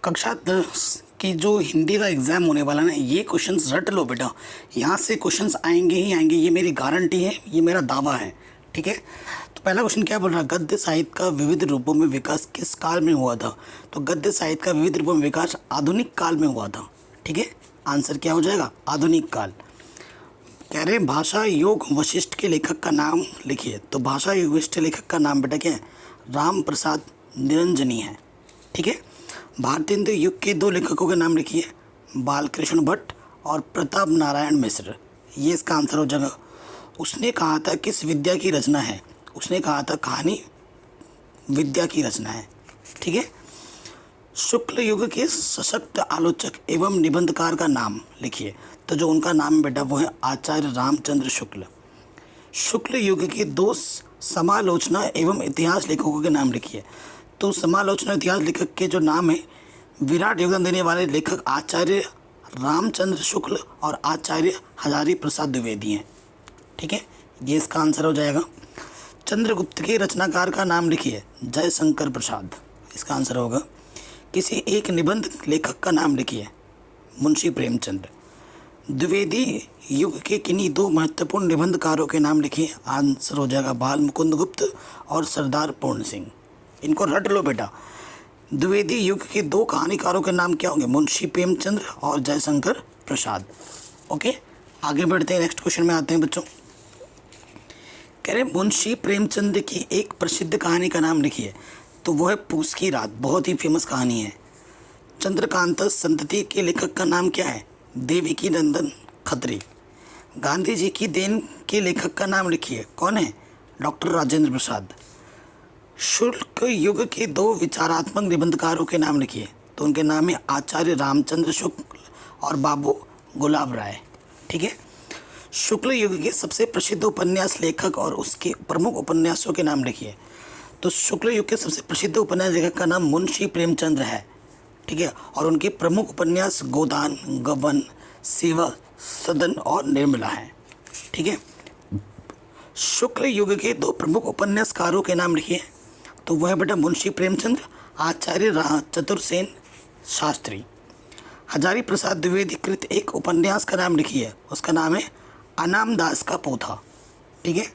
कक्षा 10 की जो हिंदी का एग्ज़ाम होने वाला है ना, ये क्वेश्चंस रट लो बेटा। यहाँ से क्वेश्चंस आएंगे ही आएंगे, ये मेरी गारंटी है, ये मेरा दावा है। ठीक है, तो पहला क्वेश्चन क्या बोल रहा है, गद्य साहित्य का विविध रूपों में विकास किस काल में हुआ था। तो गद्य साहित्य का विविध रूपों में विकास आधुनिक काल में हुआ था। ठीक है, आंसर क्या हो जाएगा, आधुनिक काल। कह रहे हैं भाषा योग वशिष्ठ के लेखक का नाम लिखिए। तो भाषा योग वशिष्ठ लेखक का नाम बेटा क्या है, राम प्रसाद निरंजनी है। ठीक है, भारतीय हिंदू युग के दो लेखकों के नाम लिखिए, बालकृष्ण भट्ट और प्रताप नारायण मिश्र। ये इसका आंसर हो जाएगा। उसने कहा था किस विद्या की रचना है, उसने कहा था कहानी विद्या की रचना है। ठीक है, शुक्ल युग के सशक्त आलोचक एवं निबंधकार का नाम लिखिए। तो जो उनका नाम बेटा वो है आचार्य रामचंद्र शुक्ल। शुक्ल युग के दो समालोचना एवं इतिहास लेखकों के नाम लिखिए। तो समालोचना इतिहास लेखक के जो नाम है, विराट योगदान देने वाले लेखक आचार्य रामचंद्र शुक्ल और आचार्य हजारी प्रसाद द्विवेदी हैं। ठीक है, ये इसका आंसर हो जाएगा। चंद्रगुप्त के रचनाकार का नाम लिखिए, जयशंकर प्रसाद, इसका आंसर होगा। किसी एक निबंध लेखक का नाम लिखिए, मुंशी प्रेमचंद। द्विवेदी युग के किन्हीं दो महत्वपूर्ण निबंधकारों के नाम लिखिए, आंसर हो जाएगा बाल मुकुंद गुप्त और सरदार पूर्ण सिंह। इनको रट लो बेटा। द्विवेदी युग के दो कहानीकारों के नाम क्या होंगे, मुंशी प्रेमचंद और जयशंकर प्रसाद। ओके, आगे बढ़ते हैं, नेक्स्ट क्वेश्चन में आते हैं बच्चों। कह रहे मुंशी प्रेमचंद की एक प्रसिद्ध कहानी का नाम लिखिए। तो वो है पूस की रात, बहुत ही फेमस कहानी है। चंद्रकांत संतति के लेखक का नाम क्या है, देवकी नंदन खत्री। गांधी जी की देन के लेखक का नाम लिखिए, कौन है, डॉक्टर राजेंद्र प्रसाद। शुक्ल युग के दो विचारात्मक निबंधकारों के नाम लिखिए। तो उनके नाम है आचार्य रामचंद्र शुक्ल और बाबू गुलाब राय। ठीक है, शुक्ल युग के सबसे प्रसिद्ध उपन्यास लेखक और उसके प्रमुख उपन्यासों के नाम लिखिए। तो शुक्ल युग के सबसे प्रसिद्ध उपन्यास लेखक का नाम मुंशी प्रेमचंद्र है। ठीक है, और उनके प्रमुख उपन्यास गोदान, गबन, सेवा सदन और निर्मला है। ठीक है, शुक्ल युग के दो प्रमुख उपन्यासकारों के नाम लिखिए। तो वह है बेटा मुंशी प्रेमचंद्र, आचार्य चतुरसेन शास्त्री। हजारी प्रसाद द्विवेदी कृत एक उपन्यास का नाम लिखिए, उसका नाम है अनाम दास का पोथा। ठीक है,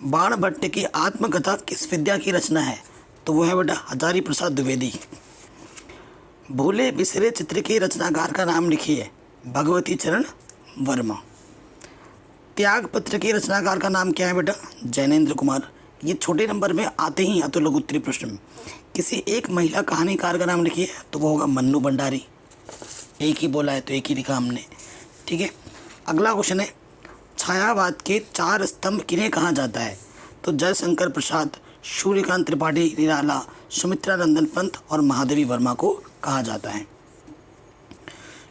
बाण भट्ट की आत्मकथा किस विद्या की रचना है। तो वह है बेटा हजारी प्रसाद द्विवेदी। भूले बिसरे चित्र के रचनाकार का नाम लिखिए, भगवती चरण वर्मा। त्याग पत्र के रचनाकार का नाम क्या है बेटा, जैनेन्द्र कुमार। ये छोटे नंबर में आते ही या तो लघु उत्तरीय प्रश्न में। किसी एक महिला कहानीकार का नाम लिखिए। तो वो होगा मन्नू भंडारी। एक ही बोला है तो एक ही लिखा हमने। ठीक है, अगला क्वेश्चन है, छायावाद के चार स्तंभ किन्हें कहा जाता है। तो जयशंकर प्रसाद, सूर्यकांत त्रिपाठी निराला, सुमित्रा नंदन पंत और महादेवी वर्मा को कहा जाता है।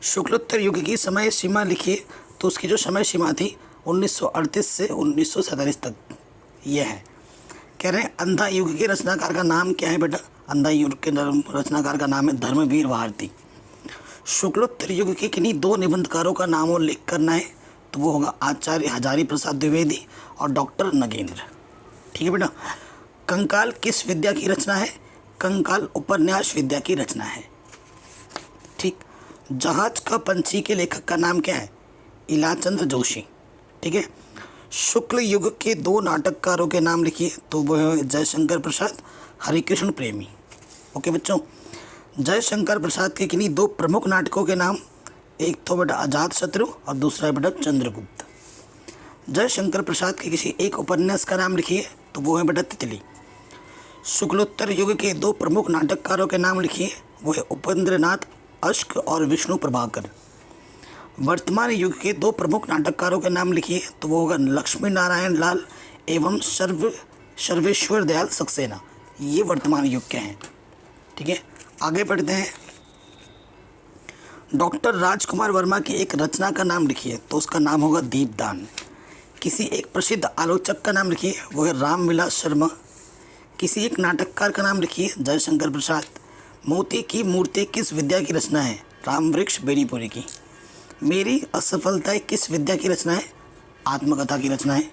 शुक्लोत्तर युग की समय सीमा लिखिए। तो उसकी जो समय सीमा थी 1938 से 1947 तक यह है। कह रहे हैं अंधा युग के रचनाकार का नाम क्या है बेटा, अंधा युग के रचनाकार का नाम है धर्मवीर भारती। शुक्लोत्तर युग के किन्हीं दो निबंधकारों का नाम और लिख करना है। तो वो होगा आचार्य हजारी प्रसाद द्विवेदी और डॉक्टर नगेंद्र। ठीक है बेटा, कंकाल किस विद्या की रचना है, कंकाल उपन्यास विद्या की रचना है। ठीक, जहाज का पंछी के लेखक का नाम क्या है, इलाचंद्र जोशी। ठीक है, शुक्ल युग के दो नाटककारों के नाम लिखिए। तो वो है जयशंकर प्रसाद, हरिकृष्ण प्रेमी। ओके बच्चों, जयशंकर प्रसाद के किन्हीं दो प्रमुख नाटकों के नाम, एक तो बेटा अजात शत्रु और दूसरा बेटा चंद्रगुप्त। जयशंकर प्रसाद के किसी एक उपन्यास का नाम लिखिए। तो वो है बेटा तितली। शुक्लोत्तर युग के दो प्रमुख नाटककारों के नाम लिखिए। वो है उपेंद्रनाथ अश्क और विष्णु प्रभाकर। वर्तमान युग के दो प्रमुख नाटककारों के नाम लिखिए। तो वो होगा लक्ष्मी नारायण लाल एवं सर्वेश्वर दयाल सक्सेना। ये वर्तमान युग के हैं। ठीक है, आगे बढ़ते हैं। डॉक्टर राजकुमार वर्मा की एक रचना का नाम लिखिए। तो उसका नाम होगा दीपदान। किसी एक प्रसिद्ध आलोचक का नाम लिखिए। वो है रामविलास शर्मा। किसी एक नाटककार का नाम लिखिए, जयशंकर प्रसाद। मोती की मूर्ति किस विद्या की रचना है, रामवृक्ष बेनीपुरी की। मेरी असफलताएं किस विद्या की रचना है, आत्मकथा की रचना है।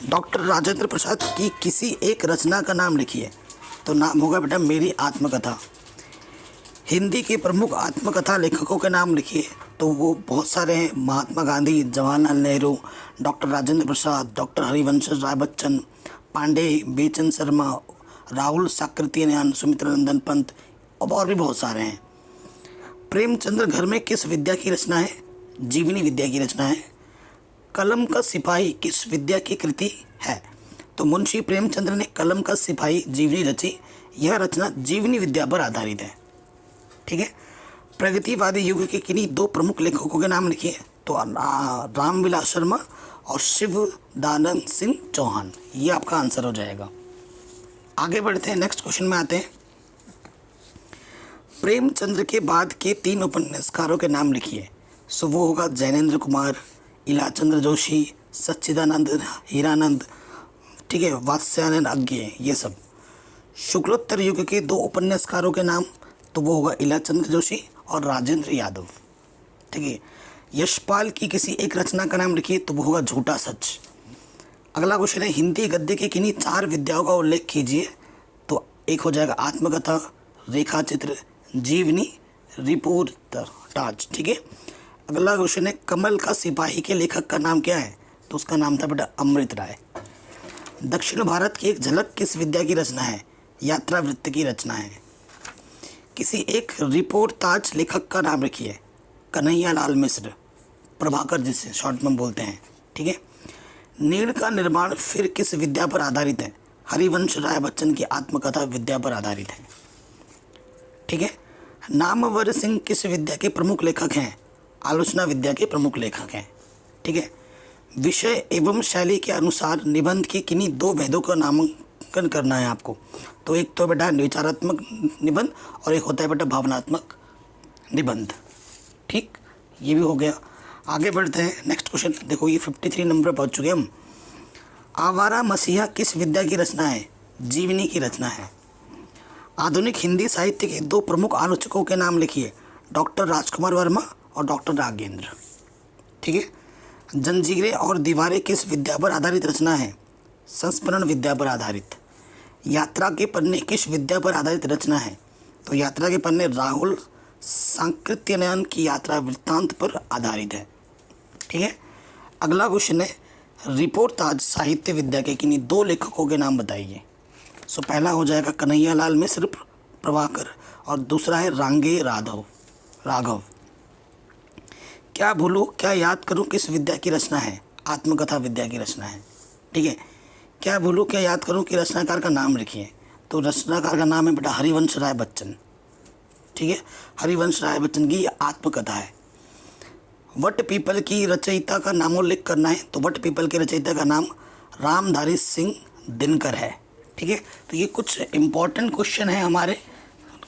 डॉक्टर राजेंद्र प्रसाद की किसी एक रचना का नाम लिखिए। तो नाम होगा बेटा मेरी आत्मकथा। हिंदी के प्रमुख आत्मकथा लेखकों के नाम लिखिए। तो वो बहुत सारे हैं, महात्मा गांधी, जवाहरलाल नेहरू, डॉक्टर राजेंद्र प्रसाद, डॉक्टर हरिवंश राय बच्चन, पांडे, बेचन शर्मा, राहुल साकृत्यायन, सुमित्रा नंदन पंत और भी बहुत सारे हैं। प्रेमचंद्र घर में किस विद्या की रचना है? जीवनी विद्या की रचना है। कलम का सिपाही किस विद्या की कृति है? तो मुंशी प्रेमचंद्र ने कलम का सिपाही जीवनी रची। यह रचना जीवनी विद्या पर आधारित है। ठीक है। प्रगतिवादी युग के किन्हीं दो प्रमुख लेखकों के नाम लिखिए। तो रामविलास शर्मा और शिवदानंद सिंह चौहान, ये आपका आंसर हो जाएगा। आगे बढ़ते हैं, नेक्स्ट क्वेश्चन में आते हैं। प्रेमचंद्र के बाद के 3 उपन्यासकारों के नाम लिखिए। सो वो होगा जैनेन्द्र कुमार, इलाचंद्र जोशी, सच्चिदानंद हीरानंद, ठीक है, वात्स्यायन अज्ञेय, ये सब। शुक्लोत्तर युग के 2 उपन्यासकारों के नाम, तो वो होगा इलाचंद्र जोशी और राजेंद्र यादव। ठीक है। यशपाल की किसी एक रचना का नाम लिखिए। तो वो होगा झूठा सच। अगला क्वेश्चन है, हिंदी गद्य के किन्हीं 4 विद्याओं का उल्लेख कीजिए। तो एक हो जाएगा आत्मकथा, रेखाचित्र, जीवनी, रिपोर्टाज। ठीक है। अगला क्वेश्चन है, कमल का सिपाही के लेखक का नाम क्या है? तो उसका नाम था बेटा अमृत राय। दक्षिण भारत की एक झलक किस विद्या की रचना है? यात्रा वृत्त की रचना है। किसी एक रिपोर्टाज लेखक का नाम लिखिए। कन्हैया लाल मिश्र, प्रभाकर जिसे शॉर्ट में बोलते हैं। ठीक है। नीड़ का निर्माण फिर किस विद्या पर आधारित है? हरिवंश राय बच्चन की आत्मकथा विद्या पर आधारित है। ठीक है। नामवर सिंह किस विद्या के प्रमुख लेखक हैं? आलोचना विद्या के प्रमुख लेखक हैं। ठीक है। विषय एवं शैली के अनुसार निबंध के किन्हीं 2 भेदों का नामांकन करना है आपको। तो एक तो बेटा विचारात्मक निबंध और एक होता है बेटा भावनात्मक निबंध। ठीक, ये भी हो गया। आगे बढ़ते हैं, नेक्स्ट क्वेश्चन देखो, ये 53 नंबर पर पहुँच चुके हम। आवारा मसीहा किस विद्या की रचना है? जीवनी की रचना है। आधुनिक हिंदी साहित्य के 2 प्रमुख आलोचकों के नाम लिखिए। डॉक्टर राजकुमार वर्मा और डॉक्टर नागेंद्र। ठीक है। जंजीरें और दीवारें किस विद्या पर आधारित रचना है? संस्मरण विद्या पर आधारित। यात्रा के पन्ने किस विद्या पर आधारित रचना है? तो यात्रा के पन्ने राहुल साकृत्यायन की यात्रा वृत्तांत पर आधारित है। ठीक है। अगला क्वेश्चन है, रिपोर्टाज साहित्य विद्या के किन्हीं 2 लेखकों के नाम बताइए। सो पहला हो जाएगा कन्हैया लाल मिश्र प्रभाकर और दूसरा है रांगे राघव। क्या भूलूं क्या याद करूं किस विद्या की रचना है? आत्मकथा विद्या की रचना है। ठीक है। क्या भूलूं क्या याद करूं कि रचनाकार का नाम लिखिए। तो रचनाकार का नाम है बेटा हरिवंश राय बच्चन। ठीक है। हरिवंश राय बच्चन की आत्मकथा है। वट पीपल की रचयिता का नामोल्लेख करना है। तो वट पीपल के रचयिता का नाम रामधारी सिंह दिनकर है। ठीक है। तो ये कुछ इम्पॉर्टेंट क्वेश्चन है हमारे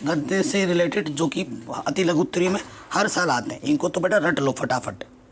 गद्य से रिलेटेड, जो कि अति लघु उत्तरीय में हर साल आते हैं। इनको तो बेटा रट लो फटाफट।